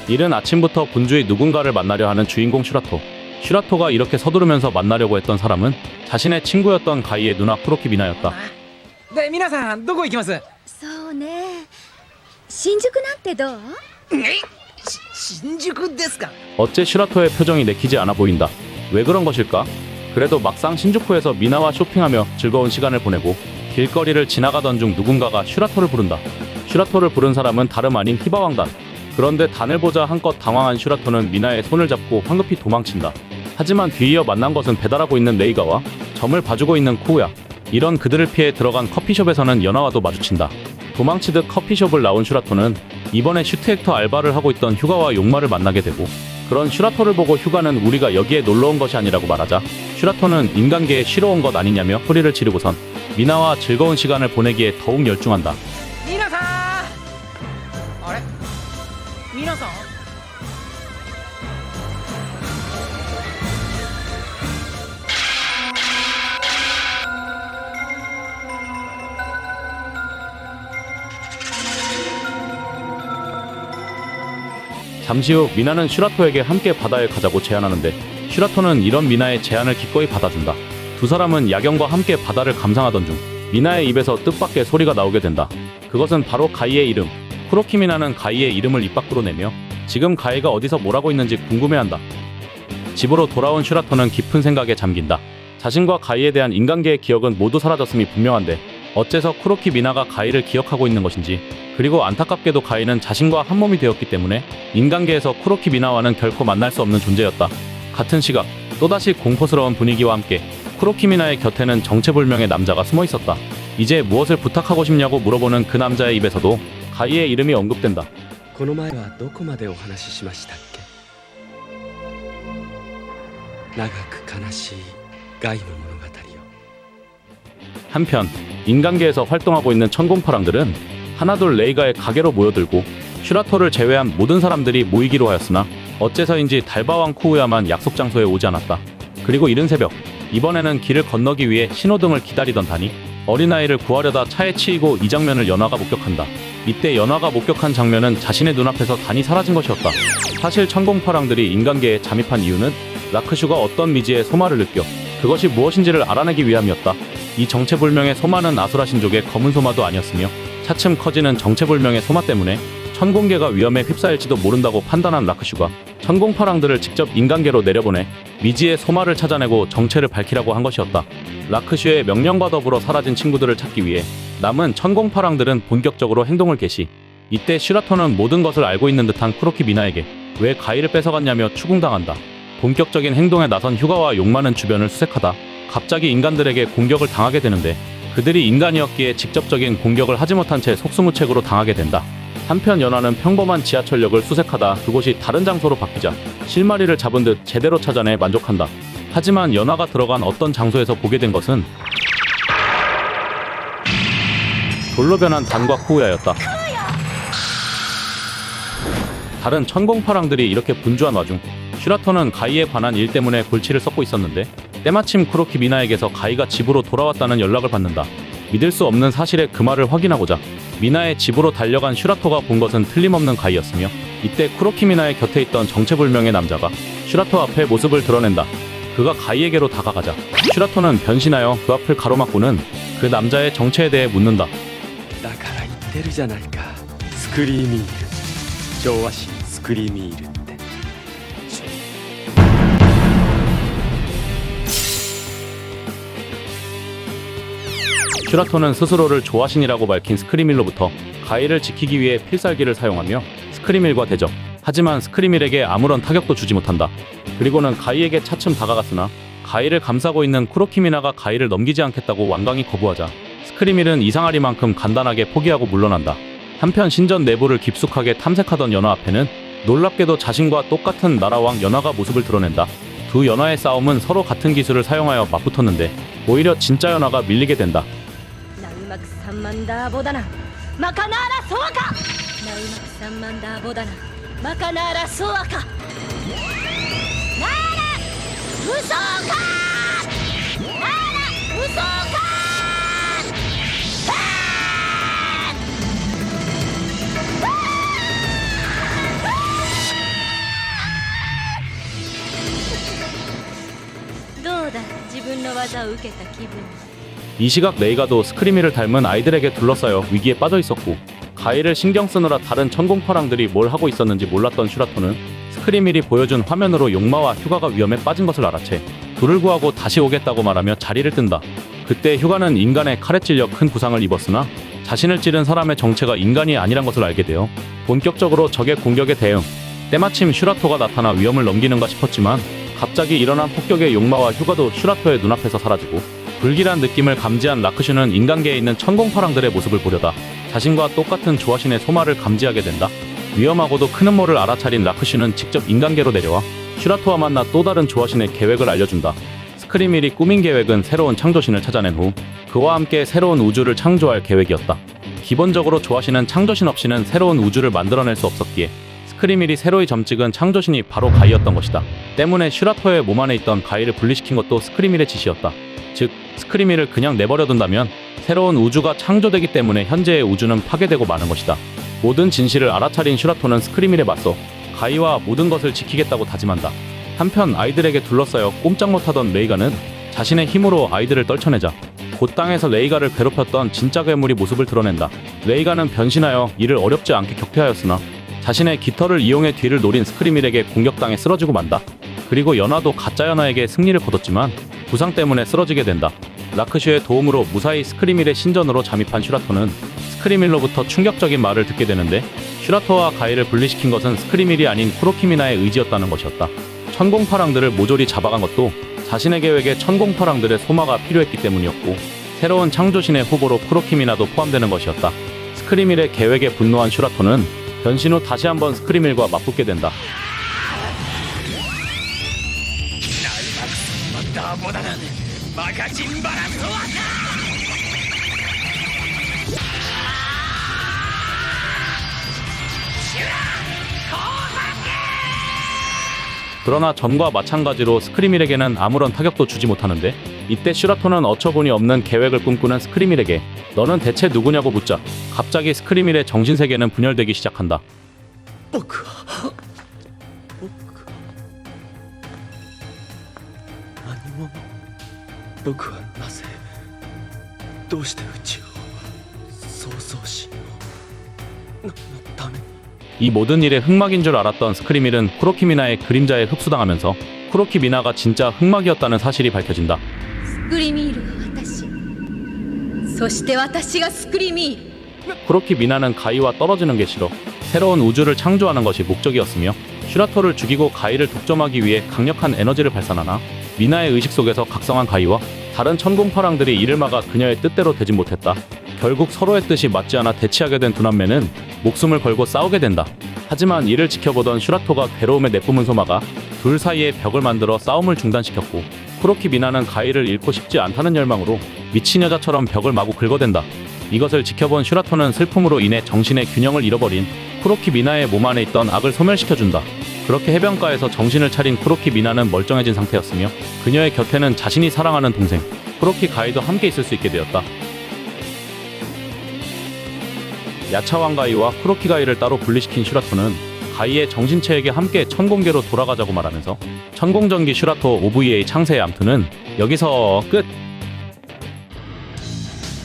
이른 아침부터 분주히 누군가를 만나려 하는 주인공 슈라토. 슈라토가 이렇게 서두르면서 만나려고 했던 사람은 자신의 친구였던 가이의 누나 쿠로키 미나였다. で皆さんどこ行きます？そうね、新宿なんてどう？新宿ですか？ 어째 슈라토의 표정이 내키지 않아 보인다. 왜 그런 것일까? 그래도 막상 신주쿠에서 미나와 쇼핑하며 즐거운 시간을 보내고 길거리를 지나가던 중 누군가가 슈라토를 부른다. 슈라토를 부른 사람은 다름 아닌 히바왕단. 그런데 단을 보자 한껏 당황한 슈라토는 미나의 손을 잡고 황급히 도망친다. 하지만 뒤이어 만난 것은 배달하고 있는 레이가와 점을 봐주고 있는 쿠우야. 이런 그들을 피해 들어간 커피숍에서는 연아와도 마주친다. 도망치듯 커피숍을 나온 슈라토는 이번에 슈트 액터 알바를 하고 있던 휴가와 용마를 만나게 되고, 그런 슈라토를 보고 휴가는 우리가 여기에 놀러온 것이 아니라고 말하자 슈라토는 인간계에 쉬러 온 것 아니냐며 소리를 지르고선 미나와 즐거운 시간을 보내기에 더욱 열중한다. 皆さん、あれ？皆さん？ 잠시 후 미나는 슈라토에게 함께 바다에 가자고 제안하는데 슈라토는 이런 미나의 제안을 기꺼이 받아준다. 두 사람은 야경과 함께 바다를 감상하던 중 미나의 입에서 뜻밖의 소리가 나오게 된다. 그것은 바로 가이의 이름. 쿠로키 미나는 가이의 이름을 입 밖으로 내며 지금 가이가 어디서 뭘 하고 있는지 궁금해한다. 집으로 돌아온 슈라토는 깊은 생각에 잠긴다. 자신과 가이에 대한 인간계의 기억은 모두 사라졌음이 분명한데 어째서 쿠로키 미나가 가이를 기억하고 있는 것인지, 그리고 안타깝게도 가이는 자신과 한 몸이 되었기 때문에 인간계에서 쿠로키 미나와는 결코 만날 수 없는 존재였다. 같은 시각 또다시 공포스러운 분위기와 함께 쿠로키 미나의 곁에는 정체불명의 남자가 숨어 있었다. 이제 무엇을 부탁하고 싶냐고 물어보는 그 남자의 입에서도 가이의 이름이 언급된다. この前はどこまでお話ししましたっけ。長く悲しいガイの物語よ。 한편 인간계에서 활동하고 있는 천공파랑들은 하나둘 레이가의 가게로 모여들고 슈라토를 제외한 모든 사람들이 모이기로 하였으나 어째서인지 달바왕 쿠우야만 약속 장소에 오지 않았다. 그리고 이른 새벽, 이번에는 길을 건너기 위해 신호등을 기다리던 단이 어린아이를 구하려다 차에 치이고 이 장면을 연화가 목격한다. 이때 연화가 목격한 장면은 자신의 눈앞에서 단이 사라진 것이었다. 사실 천공파랑들이 인간계에 잠입한 이유는 라크슈가 어떤 미지의 소마를 느껴 그것이 무엇인지를 알아내기 위함이었다. 이 정체불명의 소마는 아수라 신족의 검은 소마도 아니었으며 차츰 커지는 정체불명의 소마 때문에 천공계가 위험에 휩싸일지도 모른다고 판단한 라크슈가 천공파랑들을 직접 인간계로 내려보내 미지의 소마를 찾아내고 정체를 밝히라고 한 것이었다. 라크슈의 명령과 더불어 사라진 친구들을 찾기 위해 남은 천공파랑들은 본격적으로 행동을 개시. 이때 슈라토는 모든 것을 알고 있는 듯한 쿠로키 미나에게 왜 가이를 뺏어갔냐며 추궁당한다. 본격적인 행동에 나선 휴가와 용마는 주변을 수색하다 갑자기 인간들에게 공격을 당하게 되는데 그들이 인간이었기에 직접적인 공격을 하지 못한 채 속수무책으로 당하게 된다. 한편 연화는 평범한 지하철역을 수색하다 그곳이 다른 장소로 바뀌자 실마리를 잡은 듯 제대로 찾아내 만족한다. 하지만 연화가 들어간 어떤 장소에서 보게 된 것은 돌로 변한 단과 쿠우야였다. 다른 천공파랑들이 이렇게 분주한 와중 슈라토는 가이에 관한 일 때문에 골치를 썩고 있었는데 때마침 쿠로키 미나에게서 가이가 집으로 돌아왔다는 연락을 받는다. 믿을 수 없는 사실에 그 말을 확인하고자 미나의 집으로 달려간 슈라토가 본 것은 틀림없는 가이였으며 이때 쿠로키 미나의 곁에 있던 정체불명의 남자가 슈라토 앞에 모습을 드러낸다. 그가 가이에게로 다가가자 슈라토는 변신하여 그 앞을 가로막고는 그 남자의 정체에 대해 묻는다. だから言ってるじゃないか。スクリーミール。昭和神スクリーミールって。 슈라토는 스스로를 조화신이라고 밝힌 스크리밀로부터 가이를 지키기 위해 필살기를 사용하며 스크리밀과 대적. 하지만 스크리밀에게 아무런 타격도 주지 못한다. 그리고는 가이에게 차츰 다가갔으나 가이를 감싸고 있는 쿠로키 미나가 가이를 넘기지 않겠다고 완강히 거부하자 스크리밀은 이상하리만큼 간단하게 포기하고 물러난다. 한편 신전 내부를 깊숙하게 탐색하던 연화 앞에는 놀랍게도 자신과 똑같은 나라왕 연화가 모습을 드러낸다. 두 연화의 싸움은 서로 같은 기술을 사용하여 맞붙었는데 오히려 진짜 연화가 밀리게 된다. ナウマクサンマンダーボダナマカナーラソアカ、ナウマクサンマンダーボダナマカナーラソアカ、ナーラウソカ、ナーラウソカ。 あ技を受けた気分。 이 시각 레이가도 스크리미를 닮은 아이들에게 둘러싸여 위기에 빠져 있었고 가이를 신경 쓰느라 다른 천공파랑들이 뭘 하고 있었는지 몰랐던 슈라토는 스크리밀이 보여준 화면으로 용마와 휴가가 위험에 빠진 것을 알아채 둘을 구하고 다시 오겠다고 말하며 자리를 뜬다. 그때 휴가는 인간의 칼에 찔려 큰 부상을 입었으나 자신을 찌른 사람의 정체가 인간이 아니란 것을 알게 되어 본격적으로 적의 공격에 대응. 때마침 슈라토가 나타나 위험을 넘기는가 싶었지만 갑자기 일어난 폭격에 용마와 휴가도 슈라토의 눈앞에서 사라지고 불길한 느낌을 감지한 라크슈는 인간계에 있는 천공파랑들의 모습을 보려다 자신과 똑같은 조화신의 소마를 감지하게 된다. 위험하고도 큰 음모를 알아차린 라크슈는 직접 인간계로 내려와 슈라토와 만나 또 다른 조화신의 계획을 알려준다. 스크리밀이 꾸민 계획은 새로운 창조신을 찾아낸 후 그와 함께 새로운 우주를 창조할 계획이었다. 기본적으로 조화신은 창조신 없이는 새로운 우주를 만들어낼 수 없었기에 스크리밀이 새로이 점찍은 창조신이 바로 가이였던 것이다. 때문에 슈라토의 몸 안에 있던 가이를 분리시킨 것도 스크리밀의 지시였다. 즉 스크리밀을 그냥 내버려둔다면 새로운 우주가 창조되기 때문에 현재의 우주는 파괴되고 마는 것이다. 모든 진실을 알아차린 슈라토는 스크리밀에 맞서 가이와 모든 것을 지키겠다고 다짐한다. 한편 아이들에게 둘러싸여 꼼짝 못하던 레이가는 자신의 힘으로 아이들을 떨쳐내자 곧 땅에서 레이가를 괴롭혔던 진짜 괴물이 모습을 드러낸다. 레이가는 변신하여 이를 어렵지 않게 격퇴하였으나 자신의 깃털을 이용해 뒤를 노린 스크리밀에게 공격당해 쓰러지고 만다. 그리고 연화도 가짜 연화에게 승리를 거뒀지만 부상 때문에 쓰러지게 된다. 라크슈의 도움으로 무사히 스크리밀의 신전으로 잠입한 슈라토는 스크리밀로부터 충격적인 말을 듣게 되는데 슈라토와 가이를 분리시킨 것은 스크리밀이 아닌 쿠로키미나의 의지였다는 것이었다. 천공파랑들을 모조리 잡아간 것도 자신의 계획에 천공파랑들의 소마가 필요했기 때문이었고 새로운 창조신의 후보로 쿠로키미나도 포함되는 것이었다. 스크리밀의 계획에 분노한 슈라토는 변신 후 다시 한번 스크리밀과 맞붙게 된다. 그러나 전과 마찬가지로 스크리밀에게는 아무런 타격도 주지 못하는데 이때 슈라토는 어처구니 없는 계획을 꿈꾸는 스크리밀에게 너는 대체 누구냐고 묻자 갑자기 스크리밀의 정신세계는 분열되기 시작한다. 僕は何者僕はなぜどうして宇宙を創造神のために 이 모든 일의 흑막인 줄 알았던 스크리밀은 쿠로키미나의 그림자에 흡수당하면서 쿠로키미나가 진짜 흑막이었다는 사실이 밝혀진다. スクリミールは私。そして私がスクリミール。 쿠로키미나는 가이와 떨어지는 게 싫어 새로운 우주를 창조하는 것이 목적이었으며 슈라토를 죽이고 가이를 독점하기 위해 강력한 에너지를 발산하나 미나의 의식 속에서 각성한 가이와 다른 천공파랑들이 이를 막아 그녀의 뜻대로 되진 못했다. 결국 서로의 뜻이 맞지 않아 대치하게 된 두 남매는 목숨을 걸고 싸우게 된다. 하지만 이를 지켜보던 슈라토가 괴로움에 내뿜은 소마가 둘 사이에 벽을 만들어 싸움을 중단시켰고 쿠로키미나는 가이를 잃고 싶지 않다는 열망으로 미친 여자처럼 벽을 마구 긁어댄다. 이것을 지켜본 슈라토는 슬픔으로 인해 정신의 균형을 잃어버린 쿠로키미나의 몸 안에 있던 악을 소멸시켜준다. 그렇게 해변가에서 정신을 차린 쿠로키미나는 멀쩡해진 상태였으며 그녀의 곁에는 자신이 사랑하는 동생 쿠로키 가이도 함께 있을 수 있게 되었다. 야차왕 가이와 쿠로키 가이를 따로 분리시킨 슈라토는 가이의 정신체에게 함께 천공계로 돌아가자고 말하면서 천공전기 슈라토 OVA 창세의 암투는 여기서 끝!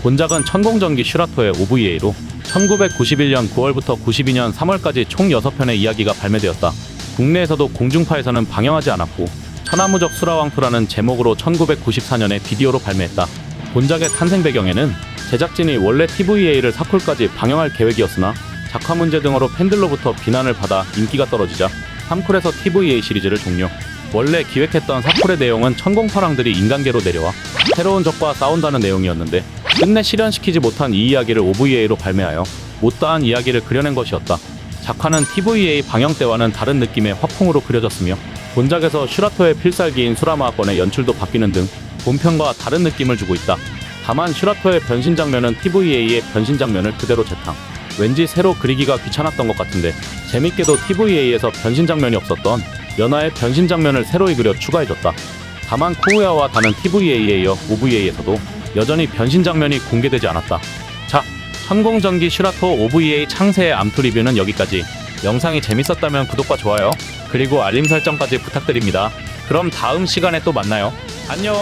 본작은 천공전기 슈라토의 OVA로 1991년 9월부터 92년 3월까지 총 6편의 이야기가 발매되었다. 국내에서도 공중파에서는 방영하지 않았고 천하무적 수라왕투라는 제목으로 1994년에 비디오로 발매했다. 본작의 탄생 배경에는 제작진이 원래 TVA를 사쿨까지 방영할 계획이었으나 작화 문제 등으로 팬들로부터 비난을 받아 인기가 떨어지자 3쿨에서 TVA 시리즈를 종료. 원래 기획했던 사쿨의 내용은 천공파랑들이 인간계로 내려와 새로운 적과 싸운다는 내용이었는데 끝내 실현시키지 못한 이 이야기를 OVA로 발매하여 못다한 이야기를 그려낸 것이었다. 작화는 TVA 방영 때와는 다른 느낌의 화풍으로 그려졌으며 본작에서 슈라토의 필살기인 수라마하권의 연출도 바뀌는 등 본편과 다른 느낌을 주고 있다. 다만 슈라토의 변신 장면은 TVA의 변신 장면을 그대로 재탕. 왠지 새로 그리기가 귀찮았던 것 같은데 재밌게도 TVA에서 변신 장면이 없었던 연하의 변신 장면을 새로이 그려 추가해줬다. 다만 코우야와 다른 TVA에 이어 OVA에서도 여전히 변신 장면이 공개되지 않았다. 자, 천공전기 슈라토 OVA 창세의 암투 리뷰는 여기까지. 영상이 재밌었다면 구독과 좋아요 그리고 알림 설정까지 부탁드립니다. 그럼 다음 시간에 또 만나요. 안녕.